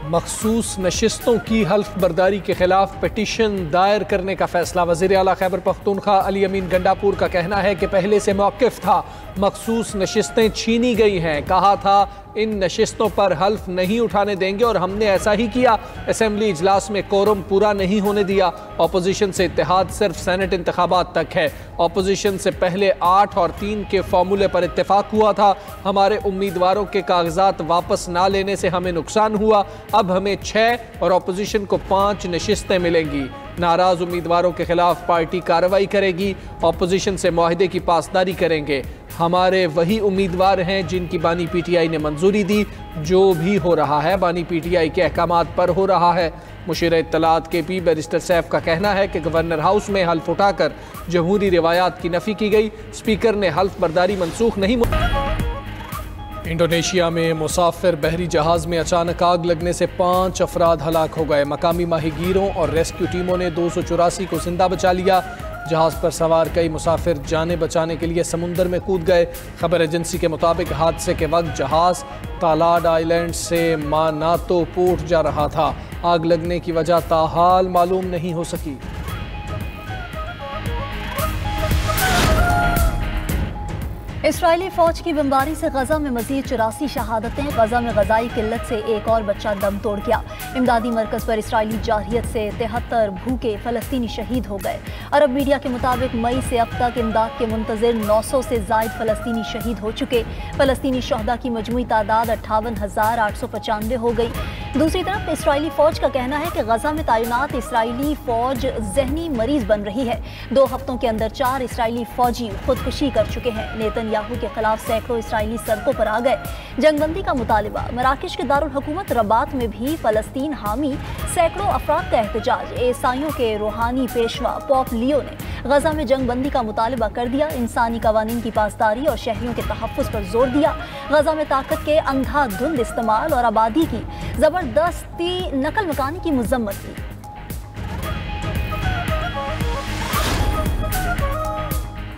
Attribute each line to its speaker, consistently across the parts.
Speaker 1: मखसूस नशिस्तों की हल्फ बर्दारी के खिलाफ पिटीशन दायर करने का फैसला। वज़ीर आला खैबर पख्तूनख्वा अली अमीन गंडापुर का कहना है कि पहले से मौक़िफ़ था, मखसूस नशिस्तें छीनी गई हैं। कहा था इन नशिस्तों पर हल्फ नहीं उठाने देंगे और हमने ऐसा ही किया। असेंबली इजलास में कोरम पूरा नहीं होने दिया। अपोजिशन से इत्तेहाद सिर्फ सेनेट इंतखाबात तक है। अपोजिशन से पहले 8 और 3 के फॉर्मूले पर इत्तेफाक हुआ था। हमारे उम्मीदवारों के कागजात वापस ना लेने से हमें नुकसान हुआ। अब हमें 6 और अपोजिशन को 5 नशिस्तें मिलेंगी। नाराज उम्मीदवारों के खिलाफ पार्टी कार्रवाई करेगी। अपोजिशन से मुआहदे की पासदारी करेंगे। हमारे वही उम्मीदवार हैं जिनकी बानी पीटीआई ने मंजूरी दी। जो भी हो रहा है बानी पीटीआई के अहकामात पर हो रहा है। मुशीर इत्तलात केपी बैरिस्टर सैफ का कहना है कि गवर्नर हाउस में हल्फ उठाकर जमहूरी रिवायात की नफी की गई। स्पीकर ने हल्फ बर्दारी मनसूख नहीं। इंडोनेशिया में मुसाफिर बहरी जहाज में अचानक आग लगने से 5 अफराद हलाक हो गए। मकामी माहीगीरों और रेस्क्यू टीमों ने 284 को जिंदा बचा लिया। जहाज पर सवार कई मुसाफिर जाने बचाने के लिए समुंदर में कूद गए। खबर एजेंसी के मुताबिक हादसे के वक्त जहाज तालाड आइलैंड से मानातो पोर्ट जा रहा था। आग लगने की वजह ताहाल मालूम नहीं हो सकी।
Speaker 2: इसराइली फौज की बमबारी से गजा में मजीद 84 शहादतें। गजा में गजाई किल्लत से एक और बच्चा दम तोड़ गया। इमदादी मरकज पर इसराइली जारहियत से 73 भूखे फलस्तीनी शहीद हो गए। अरब मीडिया के मुताबिक मई से अब तक इमदाद के मुंतजिर 900 से जायद फलस्तीनी शहीद हो चुके। फलस्तीनी शहदा की मजमूई तादाद 58,895 हो गई। दूसरी तरफ इसराइली फौज का कहना है कि गजा में तैनात इसराइली फौज जहनी मरीज बन रही है। 2 हफ्तों के अंदर 4 इसराइली फौजी खुदकुशी कर चुके हैं। नेतन्याहू के खिलाफ सैकड़ों इसराइली सड़कों पर आ गए। जंगबंदी का मुतालिबा। मराकश के दारुल हुकूमत रबात में भी फलस्तीन हामी सैकड़ों अफराद का एहतजाज। ईसाइयों के रूहानी पेशवा पोप लियो ने गजा में जंगबंदी का मुतालिबा कर दिया। इंसानी कवानीन की पासदारी और शहरियों के तहफ़्फ़ुज़ पर जोर दिया। गजा में ताकत के अंधाधुंध इस्तेमाल और आबादी की जबरदस्ती नकल मकानी की मज़म्मत की।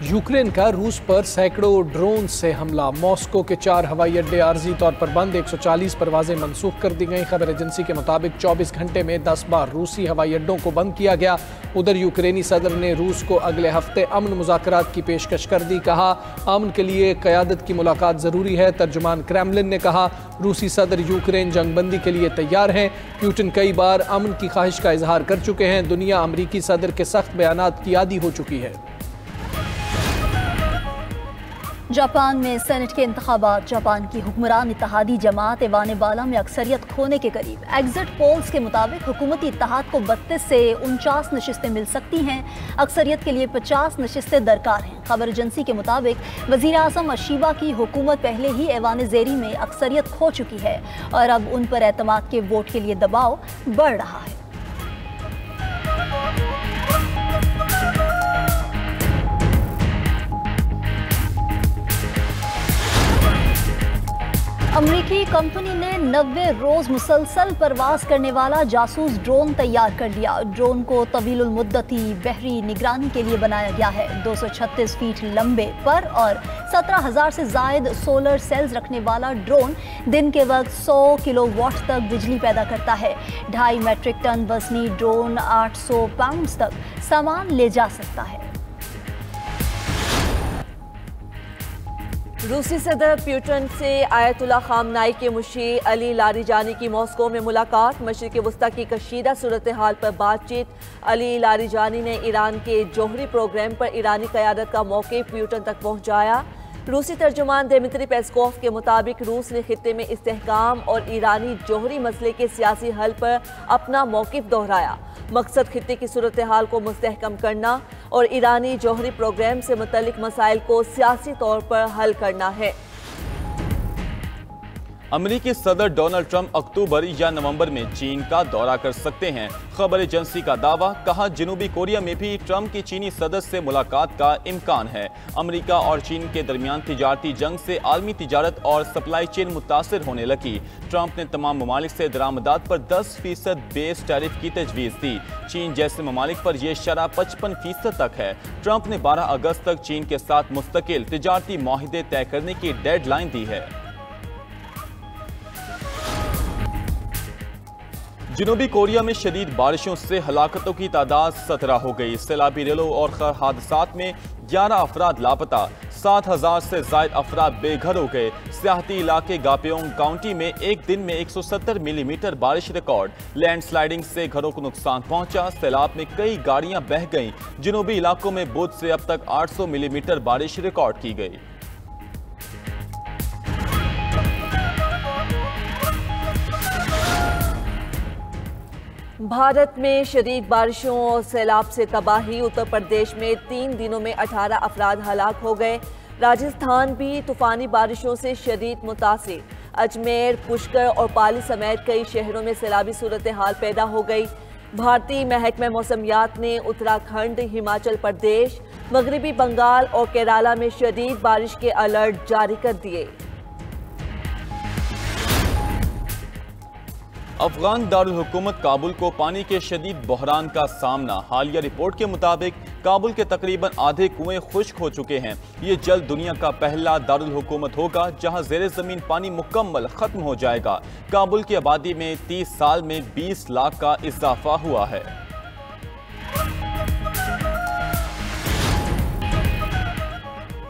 Speaker 1: यूक्रेन का रूस पर सैकड़ों ड्रोन से हमला। मॉस्को के 4 हवाई अड्डे आर्जी तौर पर बंद। 140 परवाजें मनसूख कर दी गई। खबर एजेंसी के मुताबिक 24 घंटे में 10 बार रूसी हवाई अड्डों को बंद किया गया। उधर यूक्रेनी सदर ने रूस को अगले हफ्ते अमन मुज़ाकरात की पेशकश कर दी। कहा अमन के लिए क़यादत की मुलाकात ज़रूरी है। तर्जुमान क्रेमलिन ने कहा रूसी सदर यूक्रेन जंगबंदी के लिए तैयार हैं। पुतिन कई बार अमन की ख्वाहिश का इजहार कर चुके हैं। दुनिया अमरीकी सदर के सख्त बयानात की आदी हो चुकी है।
Speaker 2: जापान में सेनेट के इंतखाबात। जापान की हुक्मरान इत्तेहादी जमात ऐवान बाला में अक्सरियत खोने के करीब। एग्जिट पोल्स के मुताबिक हुकूमती इत्तेहाद को 32 से 49 नशिस्तें मिल सकती हैं। अक्सरियत के लिए 50 नशिस्तें दरकार हैं। खबर एजेंसी के मुताबिक वज़ीर आज़म अशीबा की हुकूमत पहले ही ऐवान ज़ेरी में अक्सरियत खो चुकी है और अब उन पर एतमाद के वोट के लिए दबाव बढ़ रहा है। अमरीकी कंपनी ने 90 रोज मुसलसल परवाज करने वाला जासूस ड्रोन तैयार कर लिया। ड्रोन को तवीलुल मुद्दती बहरी निगरानी के लिए बनाया गया है। 236 फीट लंबे पर और 17,000 से जायद सोलर सेल्स रखने वाला ड्रोन दिन के वक्त 100 किलोवाट तक बिजली पैदा करता है। 2.5 मीट्रिक टन वजनी ड्रोन 800 पाउंड तक सामान ले जा सकता है।
Speaker 3: रूसी सदर पुतिन से आयतुल्ला खामनाई के मुशी अली लारिजानी की मॉस्को में मुलाकात। मशरिक़ वस्ता की कशीदा सूरत हाल पर बातचीत। अली लारिजानी ने ईरान के जौहरी प्रोग्राम पर ईरानी क़यादत का मौक़िफ़ पुतिन तक पहुँचाया। रूसी तर्जुमान दिमित्री पेस्कोव के मुताबिक रूस ने खित्ते में इस्तेहकाम और ईरानी जौहरी मसले के सियासी हल पर अपना मौक़िफ़ दोहराया। मकसद खित्ते की सूरत हाल को मुस्तहकम करना और ईरानी जौहरी प्रोग्राम से मुतल्लिक मसाइल को सियासी तौर पर हल करना है।
Speaker 4: अमेरिकी सदर डोनाल्ड ट्रंप अक्टूबर या नवंबर में चीन का दौरा कर सकते हैं। खबर एजेंसी का दावा। कहा जनूबी कोरिया में भी ट्रंप की चीनी सदर से मुलाकात का इम्कान है। अमेरिका और चीन के दरमियान तिजारती जंग से आलमी तिजारत और सप्लाई चेन मुतासर होने लगी। ट्रंप ने तमाम ममालिक से दरामदात पर 10% बेस टैरिफ की तजवीज़ दी। चीन जैसे ममालिक पर यह शरह 55% तक है। ट्रंप ने 12 अगस्त तक चीन के साथ मुस्तकिल तिजारती मुआहिदे तय करने की डेडलाइन दी है। जनूबी कोरिया में शदीद बारिशों से हलाकतों की तादाद 17 हो गई। सैलाबी रेलों और हादसात में 11 अफराद लापता, 7,000 से जायद अफराद बेघर हो गए। सियाहती इलाके गापेओंग काउंटी में एक दिन में 170 मिलीमीटर बारिश रिकॉर्ड। लैंडस्लाइडिंग से घरों को नुकसान पहुंचा। सैलाब में कई गाड़ियां बह गईं। जनूबी इलाकों में बुध से अब तक 800 मिलीमीटर बारिश रिकॉर्ड की गई।
Speaker 3: भारत में शदीद बारिशों और सैलाब से तबाही। उत्तर प्रदेश में 3 दिनों में 18 अफराद हलाक हो गए। राजस्थान भी तूफानी बारिशों से शदीद मुतासिर। अजमेर, पुष्कर और पाली समेत कई शहरों में सैलाबी सूरत हाल पैदा हो गई। भारतीय महकमा मौसमियात ने उत्तराखंड, हिमाचल प्रदेश, मगरबी बंगाल और केरला में शदीद बारिश के अलर्ट जारी कर दिए।
Speaker 4: अफगान दारुल हुकूमत काबुल को पानी के शदीद बहरान का सामना। हालिया रिपोर्ट के मुताबिक काबुल के तकरीबन आधे कुएं खुश्क हो चुके हैं। ये जल्द दुनिया का पहला दारुल हुकूमत होगा जहां ज़ेरे ज़मीन पानी मुकम्मल खत्म हो जाएगा। काबुल की आबादी में 30 साल में 20 लाख का इजाफा हुआ है।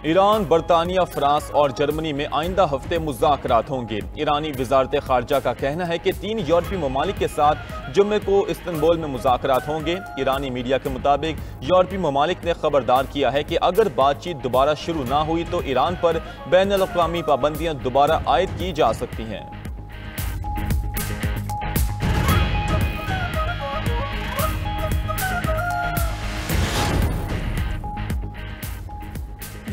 Speaker 4: ईरान, बरतानिया, फ्रांस और जर्मनी में आइंदा हफ्ते मुज़ाकरात होंगे। ईरानी वज़ारत ख़ारजा का कहना है कि 3 यूरोपीय ममालिक के साथ जुम्मे को इस्तंबुल में मुज़ाकरात होंगे। ईरानी मीडिया के मुताबिक यूरोपीय ममालिक ने खबरदार किया है कि अगर बातचीत दोबारा शुरू ना हुई तो ईरान पर बैनुल-अक़वामी पाबंदियाँ दोबारा आयद की जा सकती हैं।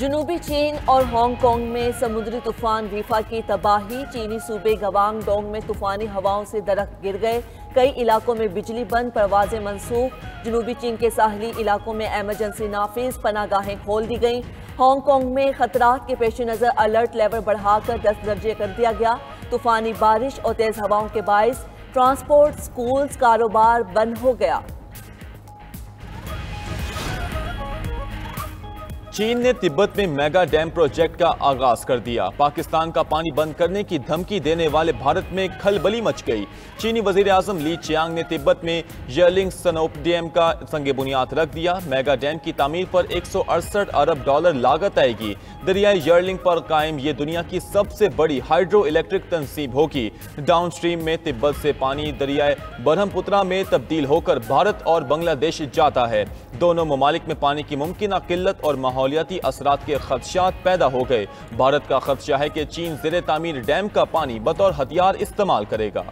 Speaker 3: जनूबी चीन और हांगकांग में समुद्री तूफान वीफा की तबाही। चीनी सूबे गवांगडोंग में तूफानी हवाओं से दरख्त गिर गए। कई इलाकों में बिजली बंद, परवाजें मनसूख। जनूबी चीन के साहली इलाकों में एमरजेंसी नाफिज, पनागाहें खोल दी गईं। हांगकांग में खतरात के पेश नज़र अलर्ट लेवल बढ़ाकर 10 दर्जे कर दिया गया। तूफानी बारिश और तेज हवाओं के बायस ट्रांसपोर्ट, स्कूल्स, कारोबार बंद हो गया।
Speaker 4: चीन ने तिब्बत में मेगा डैम प्रोजेक्ट का आगाज कर दिया। पाकिस्तान का पानी बंद करने की धमकी देने वाले भारत में खलबली मच गई। चीनी वजीर आजम ली चियांग ने तिब्बत में यर्लिंग सनोप डैम का संगे बुनियाद रख दिया। मेगा डैम की तामीर पर 168 अरब डॉलर लागत आएगी। दरियाई यर्लिंग पर कायम ये दुनिया की सबसे बड़ी हाइड्रो इलेक्ट्रिक तंसीब होगी। डाउन स्ट्रीम में तिब्बत से पानी दरियाए ब्रह्मपुत्रा में तब्दील होकर भारत और बांग्लादेश जाता है। दोनों ममालिक में पानी की मुमकिन किल्लत और माहौलियाती असरात के खदशात पैदा हो गए। भारत का खदशा है कि चीन ज़ेरे तामीर डैम का पानी बतौर हथियार इस्तेमाल करेगा।